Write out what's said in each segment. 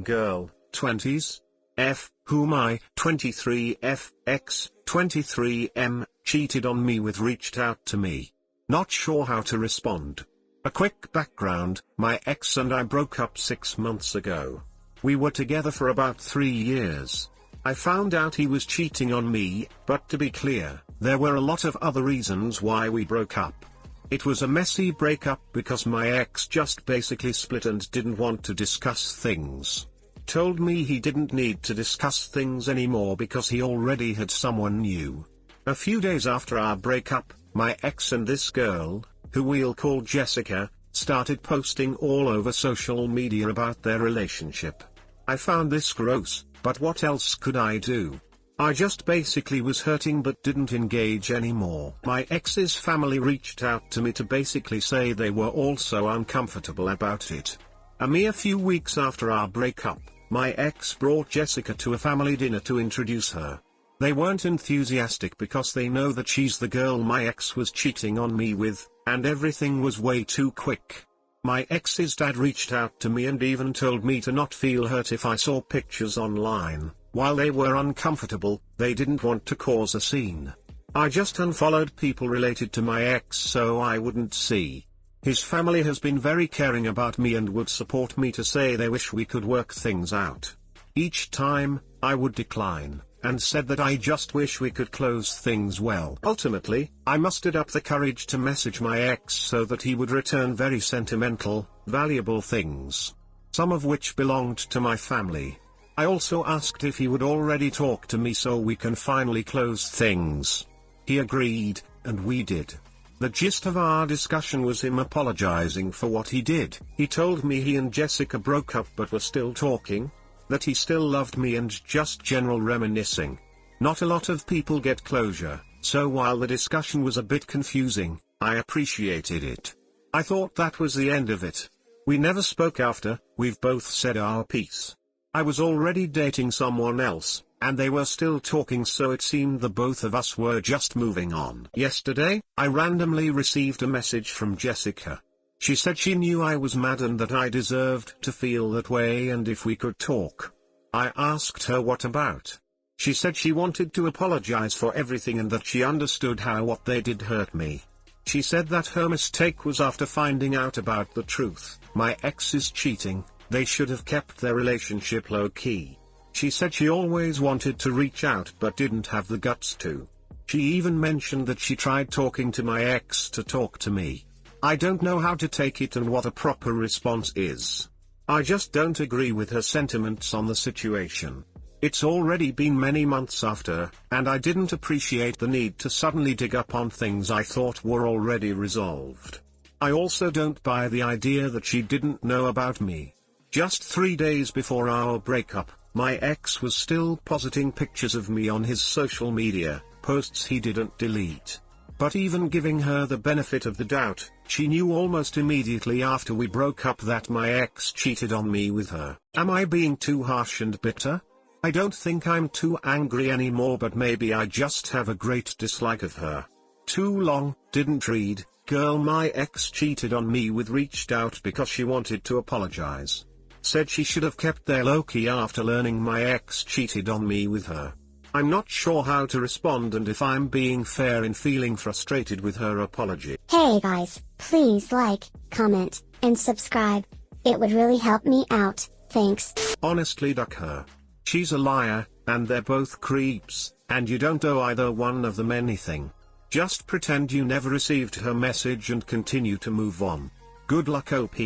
girl, 20s, F, whom I, 23 F, X, 23 M, cheated on me with reached out to me. Not sure how to respond. A quick background, my ex and I broke up 6 months ago. We were together for about 3 years. I found out he was cheating on me, but to be clear, there were a lot of other reasons why we broke up. It was a messy breakup because my ex just basically split and didn't want to discuss things. Told me he didn't need to discuss things anymore because he already had someone new. A few days after our breakup, my ex and this girl, who we'll call Jessica, started posting all over social media about their relationship. I found this gross, but what else could I do? I just basically was hurting but didn't engage anymore. My ex's family reached out to me to basically say they were also uncomfortable about it. A mere few weeks after our breakup, my ex brought Jessica to a family dinner to introduce her. They weren't enthusiastic because they know that she's the girl my ex was cheating on me with, and everything was way too quick. My ex's dad reached out to me and even told me to not feel hurt if I saw pictures online. While they were uncomfortable, they didn't want to cause a scene. I just unfollowed people related to my ex so I wouldn't see. His family has been very caring about me and would support me to say they wish we could work things out. Each time, I would decline, and said that I just wish we could close things well. Ultimately, I mustered up the courage to message my ex so that he would return very sentimental, valuable things. Some of which belonged to my family. I also asked if he would already talk to me so we can finally close things. He agreed, and we did. The gist of our discussion was him apologizing for what he did. He told me he and Jessica broke up but were still talking, that he still loved me and just general reminiscing. Not a lot of people get closure, so while the discussion was a bit confusing, I appreciated it. I thought that was the end of it. We never spoke after, we've both said our piece. I was already dating someone else, and they were still talking so it seemed the both of us were just moving on. Yesterday, I randomly received a message from Jessica. She said she knew I was mad and that I deserved to feel that way and if we could talk. I asked her what about. She said she wanted to apologize for everything and that she understood how what they did hurt me. She said that her mistake was after finding out about the truth. My ex is cheating, they should have kept their relationship low-key. She said she always wanted to reach out but didn't have the guts to. She even mentioned that she tried talking to my ex to talk to me. I don't know how to take it and what a proper response is. I just don't agree with her sentiments on the situation. It's already been many months after, and I didn't appreciate the need to suddenly dig up on things I thought were already resolved. I also don't buy the idea that she didn't know about me. Just 3 days before our breakup, my ex was still posting pictures of me on his social media, posts he didn't delete. But even giving her the benefit of the doubt, she knew almost immediately after we broke up that my ex cheated on me with her. Am I being too harsh and bitter? I don't think I'm too angry anymore, but maybe I just have a great dislike of her. Too long, didn't read, girl my ex cheated on me with reached out because she wanted to apologize. Said she should have kept their low-key after learning my ex cheated on me with her. I'm not sure how to respond and if I'm being fair in feeling frustrated with her apology. Hey guys, please like, comment, and subscribe. It would really help me out, thanks. Honestly duck her. She's a liar, and they're both creeps, and you don't owe either one of them anything. Just pretend you never received her message and continue to move on. Good luck OP.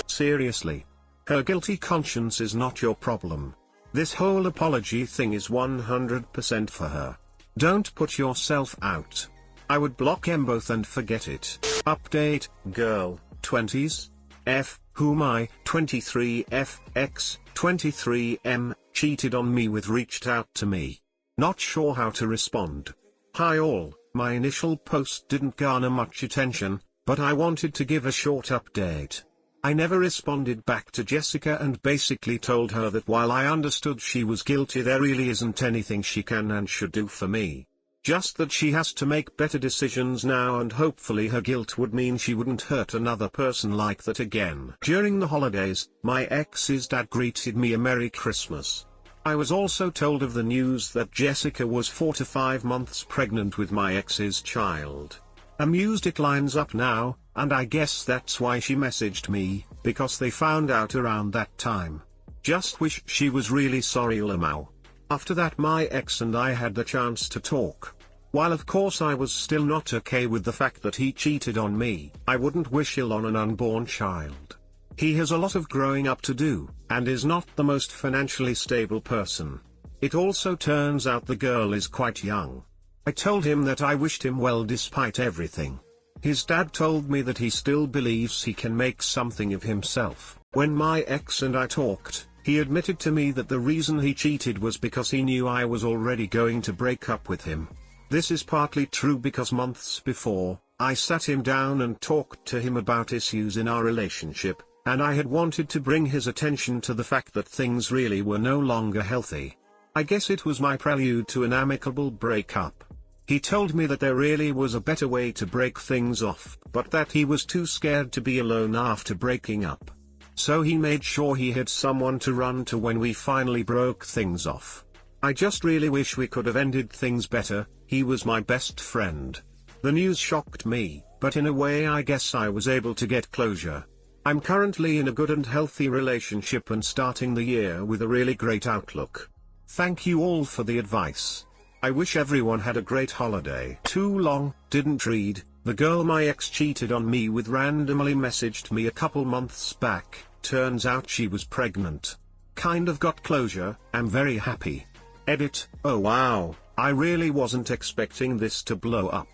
Seriously. Her guilty conscience is not your problem. This whole apology thing is 100% for her. Don't put yourself out. I would block them both and forget it. Update, girl, 20s, F, whom I, 23 F, X, 23 M, cheated on me with reached out to me. Not sure how to respond. Hi all, my initial post didn't garner much attention, but I wanted to give a short update. I never responded back to Jessica and basically told her that while I understood she was guilty there really isn't anything she can and should do for me. Just that she has to make better decisions now, and hopefully her guilt would mean she wouldn't hurt another person like that again. During the holidays, my ex's dad greeted me a Merry Christmas. I was also told of the news that Jessica was 4 to 5 months pregnant with my ex's child. Amused it lines up now, and I guess that's why she messaged me, because they found out around that time. Just wish she was really sorry, Lamau. After that my ex and I had the chance to talk. While of course I was still not okay with the fact that he cheated on me, I wouldn't wish ill on an unborn child. He has a lot of growing up to do, and is not the most financially stable person. It also turns out the girl is quite young. I told him that I wished him well despite everything. His dad told me that he still believes he can make something of himself. When my ex and I talked, he admitted to me that the reason he cheated was because he knew I was already going to break up with him. This is partly true because months before, I sat him down and talked to him about issues in our relationship, and I had wanted to bring his attention to the fact that things really were no longer healthy. I guess it was my prelude to an amicable breakup. He told me that there really was a better way to break things off, but that he was too scared to be alone after breaking up. So he made sure he had someone to run to when we finally broke things off. I just really wish we could have ended things better. He was my best friend. The news shocked me, but in a way I guess I was able to get closure. I'm currently in a good and healthy relationship and starting the year with a really great outlook. Thank you all for the advice. I wish everyone had a great holiday. Too long, didn't read. The girl my ex cheated on me with randomly messaged me a couple months back. Turns out she was pregnant. Kind of got closure. I'm very happy. Edit. Oh wow, I really wasn't expecting this to blow up.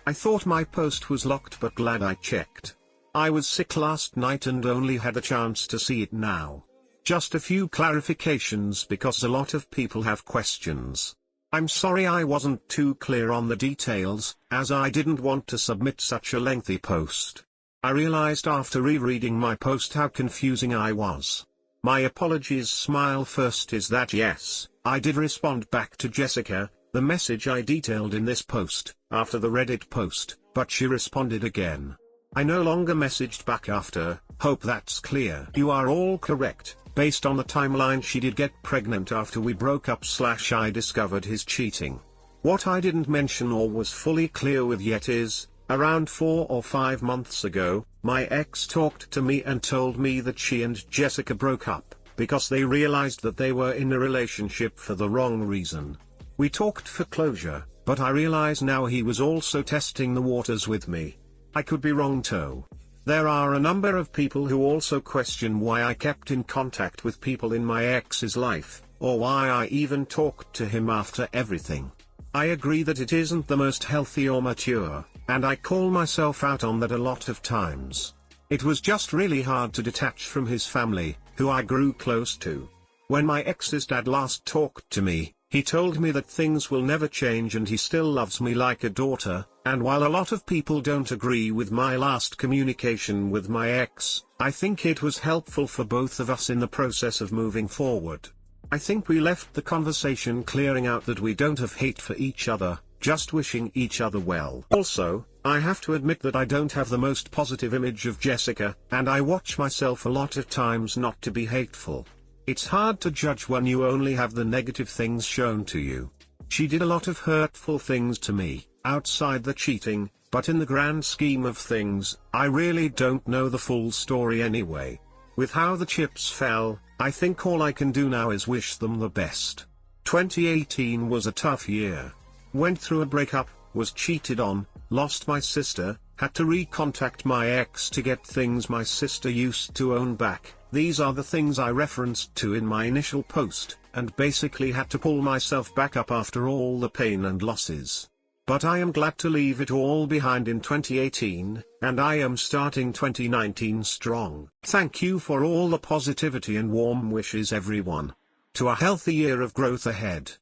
I thought my post was locked, but glad I checked. I was sick last night and only had a chance to see it now. Just a few clarifications because a lot of people have questions. I'm sorry I wasn't too clear on the details, as I didn't want to submit such a lengthy post. I realized after rereading my post how confusing I was. My apologies. Smile first is that yes, I did respond back to Jessica, the message I detailed in this post, after the Reddit post, but she responded again. I no longer messaged back after. Hope that's clear. You are all correct. Based on the timeline, she did get pregnant after we broke up / I discovered his cheating. What I didn't mention or was fully clear with yet is, around 4 or 5 months ago, my ex talked to me and told me that she and Jessica broke up, because they realized that they were in a relationship for the wrong reason. We talked for closure, but I realize now he was also testing the waters with me. I could be wrong too. There are a number of people who also question why I kept in contact with people in my ex's life, or why I even talked to him after everything. I agree that it isn't the most healthy or mature, and I call myself out on that a lot of times. It was just really hard to detach from his family, who I grew close to. When my ex's dad last talked to me, he told me that things will never change and he still loves me like a daughter, and while a lot of people don't agree with my last communication with my ex, I think it was helpful for both of us in the process of moving forward. I think we left the conversation clearing out that we don't have hate for each other, just wishing each other well. Also, I have to admit that I don't have the most positive image of Jessica, and I watch myself a lot of times not to be hateful. It's hard to judge when you only have the negative things shown to you. She did a lot of hurtful things to me, outside the cheating, but in the grand scheme of things, I really don't know the full story anyway. With how the chips fell, I think all I can do now is wish them the best. 2018 was a tough year. Went through a breakup, was cheated on, lost my sister, had to recontact my ex to get things my sister used to own back. These are the things I referenced to in my initial post, and basically had to pull myself back up after all the pain and losses. But I am glad to leave it all behind in 2018, and I am starting 2019 strong. Thank you for all the positivity and warm wishes, everyone. To a healthy year of growth ahead.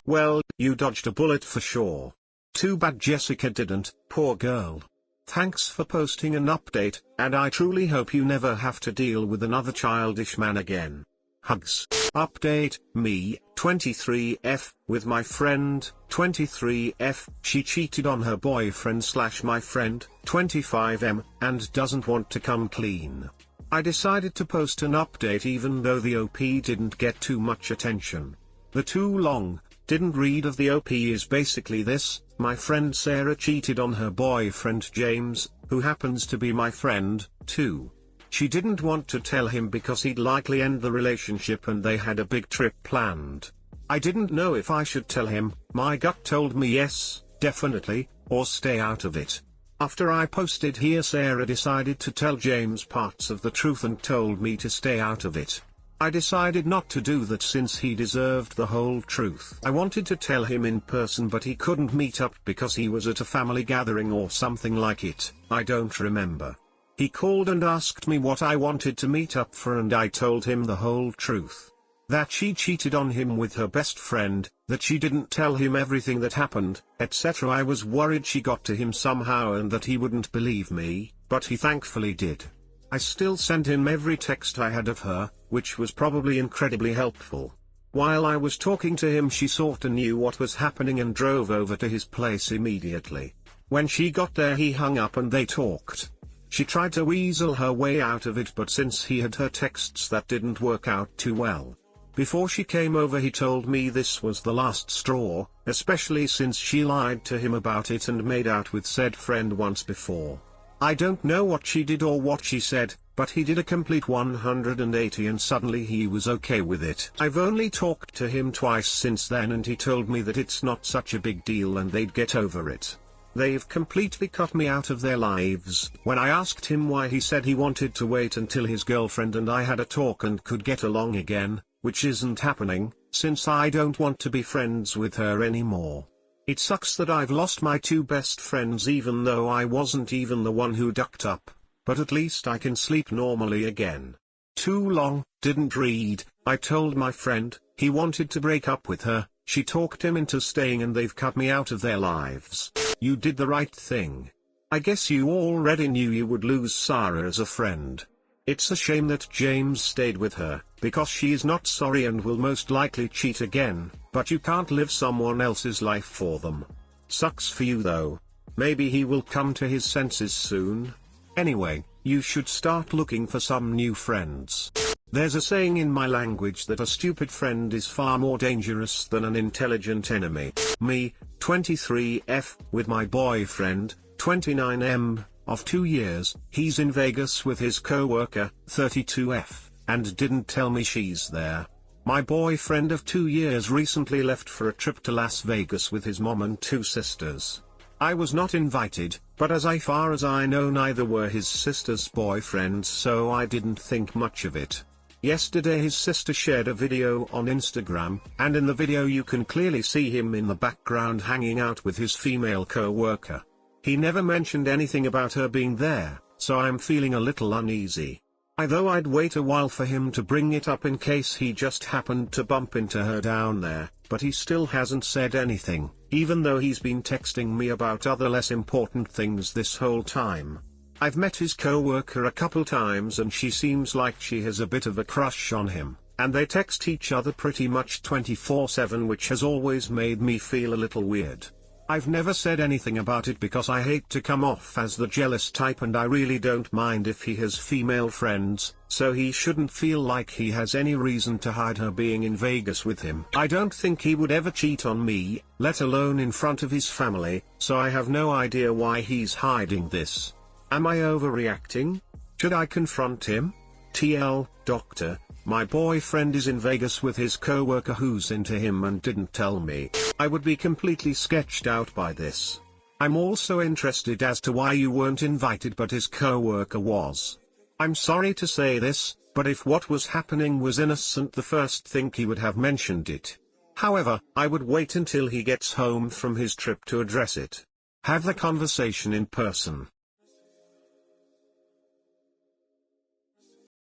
Well, you dodged a bullet for sure. Too bad Jessica didn't, poor girl. Thanks for posting an update, and I truly hope you never have to deal with another childish man again. Hugs. Update, me, 23F, with my friend, 23F, she cheated on her boyfriend / my friend, 25M, and doesn't want to come clean. I decided to post an update even though the OP didn't get too much attention. The too long, didn't read of the OP is basically this: my friend Sarah cheated on her boyfriend James, who happens to be my friend, too. She didn't want to tell him because he'd likely end the relationship and they had a big trip planned. I didn't know if I should tell him. My gut told me yes, definitely, or stay out of it. After I posted here, Sarah decided to tell James parts of the truth and told me to stay out of it. I decided not to do that since he deserved the whole truth. I wanted to tell him in person but he couldn't meet up because he was at a family gathering or something like it, I don't remember. He called and asked me what I wanted to meet up for and I told him the whole truth. That she cheated on him with her best friend, that she didn't tell him everything that happened, etc. I was worried she got to him somehow and that he wouldn't believe me, but he thankfully did. I still sent him every text I had of her, which was probably incredibly helpful. While I was talking to him, she sorta knew what was happening and drove over to his place immediately. When she got there, he hung up and they talked. She tried to weasel her way out of it, but since he had her texts, that didn't work out too well. Before she came over, he told me this was the last straw, especially since she lied to him about it and made out with said friend once before. I don't know what she did or what she said, but he did a complete 180 and suddenly he was okay with it. I've only talked to him twice since then and he told me that it's not such a big deal and they'd get over it. They've completely cut me out of their lives. When I asked him why, he said he wanted to wait until his girlfriend and I had a talk and could get along again, which isn't happening, since I don't want to be friends with her anymore. It sucks that I've lost my two best friends even though I wasn't even the one who ducked up, but at least I can sleep normally again. Too long, didn't read. I told my friend, he wanted to break up with her, she talked him into staying and they've cut me out of their lives. You did the right thing. I guess you already knew you would lose Sarah as a friend. It's a shame that James stayed with her, because she is not sorry and will most likely cheat again, but you can't live someone else's life for them. Sucks for you though. Maybe he will come to his senses soon. Anyway, you should start looking for some new friends. There's a saying in my language that a stupid friend is far more dangerous than an intelligent enemy. Me, 23F, with my boyfriend, 29M, of 2 years, he's in Vegas with his coworker, 32F, and didn't tell me she's there. My boyfriend of 2 years recently left for a trip to Las Vegas with his mom and 2 sisters. I was not invited, but as far as I know neither were his sister's boyfriends, so I didn't think much of it. Yesterday his sister shared a video on Instagram, and in the video you can clearly see him in the background hanging out with his female co-worker. He never mentioned anything about her being there, so I'm feeling a little uneasy. Though I'd wait a while for him to bring it up in case he just happened to bump into her down there, but he still hasn't said anything, even though he's been texting me about other less important things this whole time. I've met his co-worker a couple times and she seems like she has a bit of a crush on him, and they text each other pretty much 24/7, which has always made me feel a little weird. I've never said anything about it because I hate to come off as the jealous type and I really don't mind if he has female friends, so he shouldn't feel like he has any reason to hide her being in Vegas with him. I don't think he would ever cheat on me, let alone in front of his family, so I have no idea why he's hiding this. Am I overreacting? Should I confront him? TL, doctor, my boyfriend is in Vegas with his coworker who's into him and didn't tell me. I would be completely sketched out by this. I'm also interested as to why you weren't invited but his coworker was. I'm sorry to say this, but if what was happening was innocent, the first thing he would have mentioned it. However, I would wait until he gets home from his trip to address it. Have the conversation in person.